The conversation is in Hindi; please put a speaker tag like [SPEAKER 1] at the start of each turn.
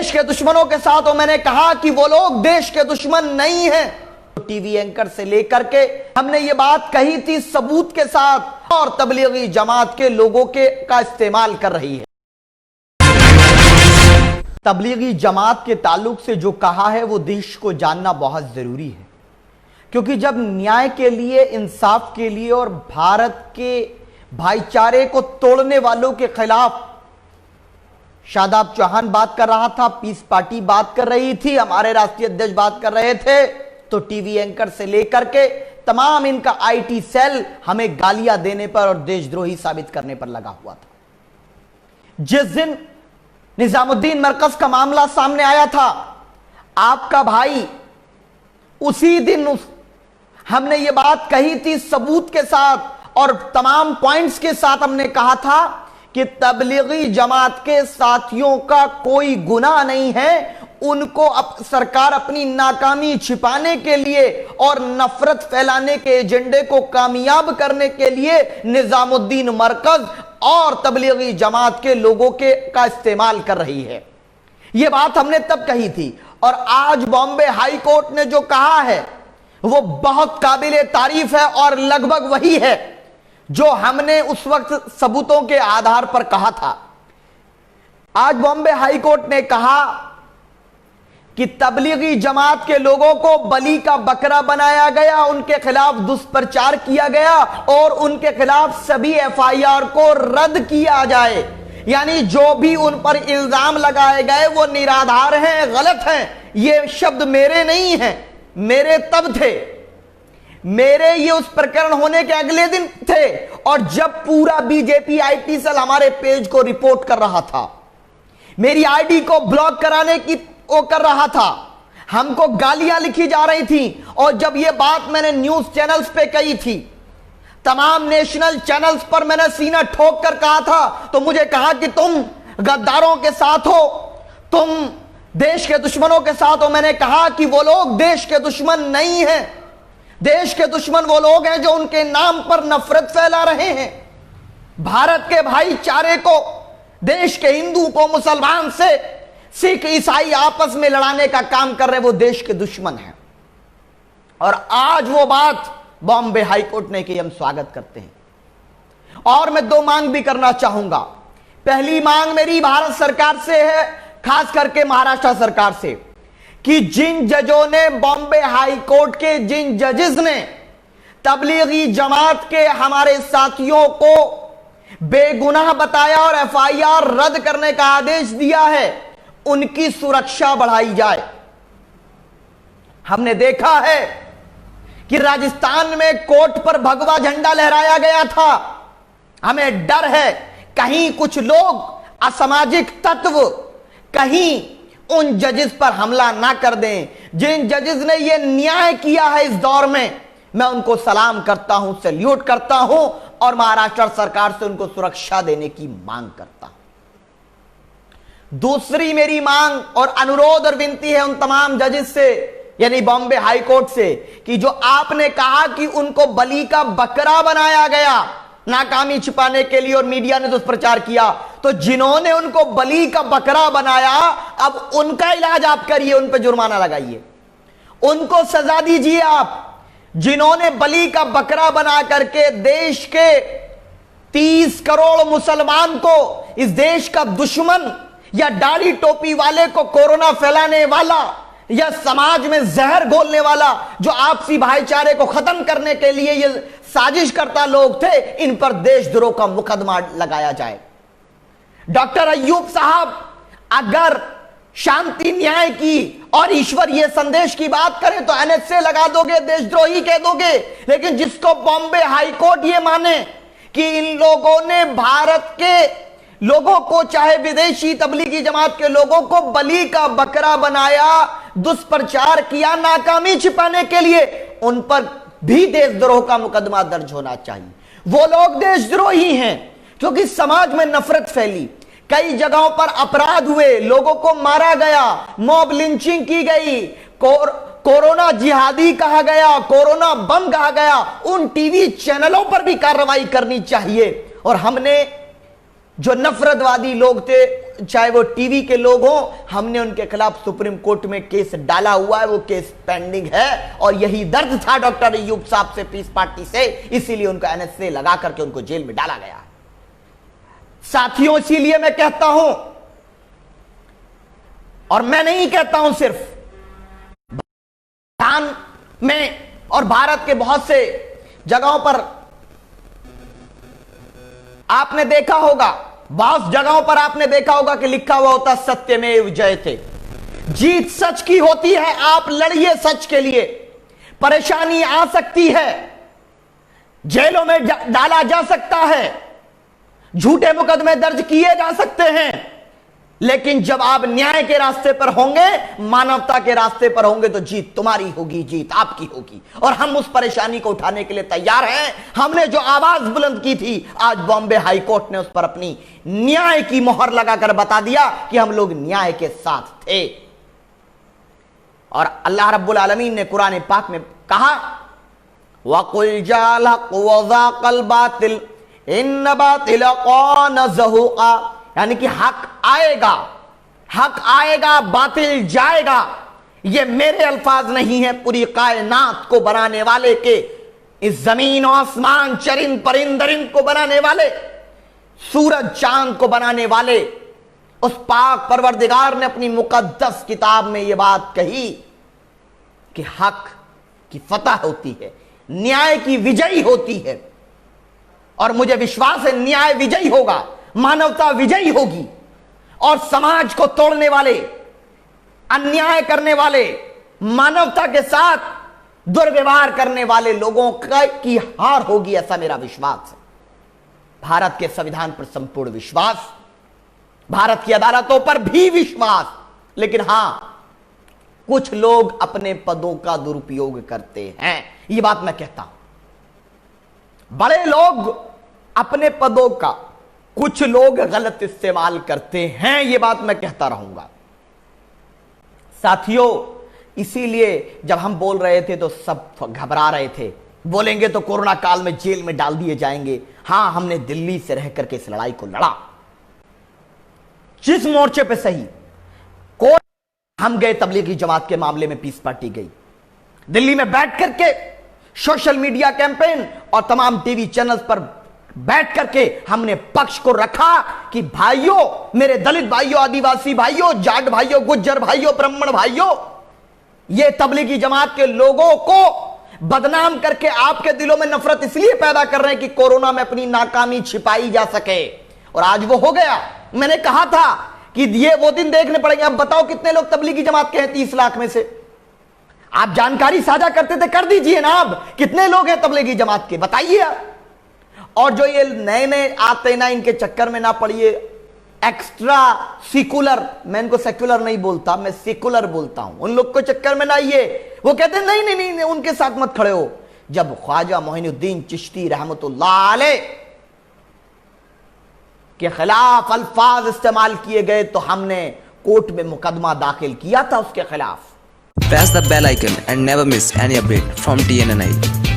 [SPEAKER 1] देश के दुश्मनों के साथ और मैंने कहा कि वो लोग देश के दुश्मन नहीं हैं। टीवी एंकर से लेकर के हमने ये बात कही थी सबूत के साथ, और तबलीगी जमात के लोगों के का इस्तेमाल कर रही है। तबलीगी जमात के ताल्लुक से जो कहा है वो देश को जानना बहुत जरूरी है, क्योंकि जब न्याय के लिए, इंसाफ के लिए और भारत के भाईचारे को तोड़ने वालों के खिलाफ शादाब चौहान बात कर रहा था, पीस पार्टी बात कर रही थी, हमारे राष्ट्रीय अध्यक्ष बात कर रहे थे, तो टीवी एंकर से लेकर के तमाम इनका आईटी सेल हमें गालियां देने पर और देशद्रोही साबित करने पर लगा हुआ था। जिस दिन निजामुद्दीन मरकज का मामला सामने आया था, आपका भाई उसी दिन हमने ये बात कही थी सबूत के साथ और तमाम पॉइंट्स के साथ। हमने कहा था कि तबलीगी जमात के साथियों का कोई गुनाह नहीं है, उनको सरकार अपनी नाकामी छिपाने के लिए और नफरत फैलाने के एजेंडे को कामयाब करने के लिए निजामुद्दीन मरकज और तबलीगी जमात के लोगों के का इस्तेमाल कर रही है। यह बात हमने तब कही थी, और आज बॉम्बे हाई कोर्ट ने जो कहा है वो बहुत काबिले तारीफ है और लगभग वही है जो हमने उस वक्त सबूतों के आधार पर कहा था। आज बॉम्बे हाई कोर्ट ने कहा कि तबलीगी जमात के लोगों को बलि का बकरा बनाया गया, उनके खिलाफ दुष्प्रचार किया गया और उनके खिलाफ सभी एफआईआर को रद्द किया जाए। यानी जो भी उन पर इल्जाम लगाए गए वो निराधार हैं, गलत हैं। ये शब्द मेरे नहीं हैं, मेरे तब थे, मेरे ये उस प्रकरण होने के अगले दिन थे, और जब पूरा बीजेपी आईटी सेल हमारे पेज को रिपोर्ट कर रहा था, मेरी आईडी को ब्लॉक कराने की वो कर रहा था, हमको गालियां लिखी जा रही थी। और जब ये बात मैंने न्यूज चैनल्स पे कही थी, तमाम नेशनल चैनल्स पर मैंने सीना ठोक कर कहा था, तो मुझे कहा कि तुम गद्दारों के साथ हो, तुम देश के दुश्मनों के साथ हो। मैंने कहा कि वो लोग देश के दुश्मन नहीं हैं, देश के दुश्मन वो लोग हैं जो उनके नाम पर नफरत फैला रहे हैं, भारत के भाईचारे को, देश के हिंदू को मुसलमान से, सिख ईसाई आपस में लड़ाने का काम कर रहे, वो देश के दुश्मन हैं। और आज वो बात बॉम्बे हाई कोर्ट ने की, हम स्वागत करते हैं। और मैं दो मांग भी करना चाहूंगा। पहली मांग मेरी भारत सरकार से है, खास करके महाराष्ट्र सरकार से, कि जिन जजों ने, बॉम्बे हाई कोर्ट के जिन जजेस ने तबलीगी जमात के हमारे साथियों को बेगुनाह बताया और एफआईआर रद्द करने का आदेश दिया है, उनकी सुरक्षा बढ़ाई जाए। हमने देखा है कि राजस्थान में कोर्ट पर भगवा झंडा लहराया गया था। हमें डर है कहीं कुछ लोग असामाजिक तत्व कहीं उन जजेस पर हमला ना कर दें। जिन जजेस ने यह न्याय किया है इस दौर में, मैं उनको सलाम करता हूं, सैल्यूट करता हूं, और महाराष्ट्र सरकार से उनको सुरक्षा देने की मांग करता हूं। दूसरी मेरी मांग और अनुरोध और विनती है उन तमाम जजेस से, यानी बॉम्बे हाई कोर्ट से, कि जो आपने कहा कि उनको बलि का बकरा बनाया गया नाकामी छिपाने के लिए और मीडिया ने दुष्प्रचार किया, तो जिन्होंने उनको बलि का बकरा बनाया, अब उनका इलाज आप करिए, उन पर जुर्माना लगाइए, उनको सजा दीजिए। आप जिन्होंने बलि का बकरा बना करके देश के 30 करोड़ मुसलमान को, इस देश का दुश्मन या दाढ़ी टोपी वाले को, कोरोना फैलाने वाला या समाज में जहर घोलने वाला, जो आपसी भाईचारे को खत्म करने के लिए ये साजिश करता लोग थे, इन पर देशद्रोह का मुकदमा लगाया जाए। डॉक्टर अय्यूब साहब अगर शांति, न्याय की और ईश्वर ये संदेश की बात करें तो एनएसए लगा दोगे, देशद्रोही कह दोगे। लेकिन जिसको बॉम्बे हाई कोर्ट ये माने कि इन लोगों ने भारत के लोगों को, चाहे विदेशी तबलीगी जमात के लोगों को बलि का बकरा बनाया, दुष्प्रचार किया नाकामी छिपाने के लिए, उन पर भी देशद्रोह का मुकदमा दर्ज होना चाहिए। वो लोग देशद्रोही हैं क्योंकि समाज में नफरत फैली, कई जगहों पर अपराध हुए, लोगों को मारा गया, मॉब लिंचिंग की गई, कोरोना जिहादी कहा गया, कोरोना बम कहा गया। उन टीवी चैनलों पर भी कार्रवाई करनी चाहिए। और हमने जो नफरतवादी लोग थे, चाहे वो टीवी के लोग हों, हमने उनके खिलाफ सुप्रीम कोर्ट में केस डाला हुआ है, वो केस पेंडिंग है। और यही दर्द था डॉक्टर अय्यूब साहब से, पीस पार्टी से, इसीलिए उनको एनएसए लगा करके उनको जेल में डाला गया। साथियों, इसीलिए मैं कहता हूं, और मैं नहीं कहता हूं सिर्फ, भारत में और भारत के बहुत से जगहों पर आपने देखा होगा, बहुत जगहों पर आपने देखा होगा कि लिखा हुआ होता सत्यमेव जयते। जीत सच की होती है, आप लड़िए सच के लिए। परेशानी आ सकती है, जेलों में डाला जा सकता है, झूठे मुकदमे दर्ज किए जा सकते हैं, लेकिन जब आप न्याय के रास्ते पर होंगे, मानवता के रास्ते पर होंगे, तो जीत तुम्हारी होगी, जीत आपकी होगी। और हम उस परेशानी को उठाने के लिए तैयार हैं। हमने जो आवाज बुलंद की थी, आज बॉम्बे हाई कोर्ट ने उस पर अपनी न्याय की मोहर लगाकर बता दिया कि हम लोग न्याय के साथ थे। और अल्लाह रब्बुल आलमीन ने कुरान पाक में कहा, वकुल जाल हक वज़ाक़ल बातिल इन्न बातिल कान ज़हूक़ा, यानी कि हक आएगा, हक आएगा, बातिल जाएगा। ये मेरे अल्फाज नहीं है, पूरी कायनात को बनाने वाले के, इस जमीन और आसमान, चरिंद परिंद दरिंद को बनाने वाले, सूरज चांद को बनाने वाले उस पाक परवरदिगार ने अपनी मुकद्दस किताब में यह बात कही कि हक की फतह होती है, न्याय की विजयी होती है। और मुझे विश्वास है न्याय विजयी होगा, मानवता विजयी होगी, और समाज को तोड़ने वाले, अन्याय करने वाले, मानवता के साथ दुर्व्यवहार करने वाले लोगों की हार होगी, ऐसा मेरा विश्वास है। भारत के संविधान पर संपूर्ण विश्वास, भारत की अदालतों पर भी विश्वास, लेकिन हां, कुछ लोग अपने पदों का दुरुपयोग करते हैं, यह बात मैं कहता हूं। बड़े लोग अपने पदों का कुछ लोग गलत इस्तेमाल करते हैं, यह बात मैं कहता रहूंगा। साथियों, इसीलिए जब हम बोल रहे थे तो सब घबरा रहे थे, बोलेंगे तो कोरोना काल में जेल में डाल दिए जाएंगे। हां, हमने दिल्ली से रह करके इस लड़ाई को लड़ा, जिस मोर्चे पे सही। हम गए तबलीगी जमात के मामले में, पीस पार्टी गई दिल्ली में बैठ करके, सोशल मीडिया कैंपेन और तमाम टीवी चैनल्स पर बैठ करके हमने पक्ष को रखा कि भाइयों, मेरे दलित भाइयों, आदिवासी भाइयों, जाट भाइयों, गुज्जर भाइयों, ब्राह्मण भाइयों, ये तबलीगी जमात के लोगों को बदनाम करके आपके दिलों में नफरत इसलिए पैदा कर रहे हैं कि कोरोना में अपनी नाकामी छिपाई जा सके। और आज वो हो गया। मैंने कहा था कि ये वो दिन देखने पड़ेंगे। अब बताओ कितने लोग तबलीगी जमात के हैं 30 लाख में से? आप जानकारी साझा करते थे, कर दीजिए ना। अब कितने लोग हैं तबलीगी जमात के, बताइए आप। और जो ये नए नए आते ना, इनके चक्कर में ना पड़िए। एक्स्ट्रा सेकुलर, मैं इनको सेकुलर नहीं बोलता, मैं सेकुलर बोलता हूं, उन लोग को चक्कर में ना आइए। वो कहते हैं नहीं नहीं नहीं, नहीं, उनके साथ मत खड़े हो। जब ख्वाजा मोइनुद्दीन चिश्ती रहमतुल्लाह अलैह के खिलाफ अल्फाज इस्तेमाल किए गए तो हमने कोर्ट में मुकदमा दाखिल किया था उसके खिलाफ।
[SPEAKER 2] Press the bell icon and never miss any update from TNNI.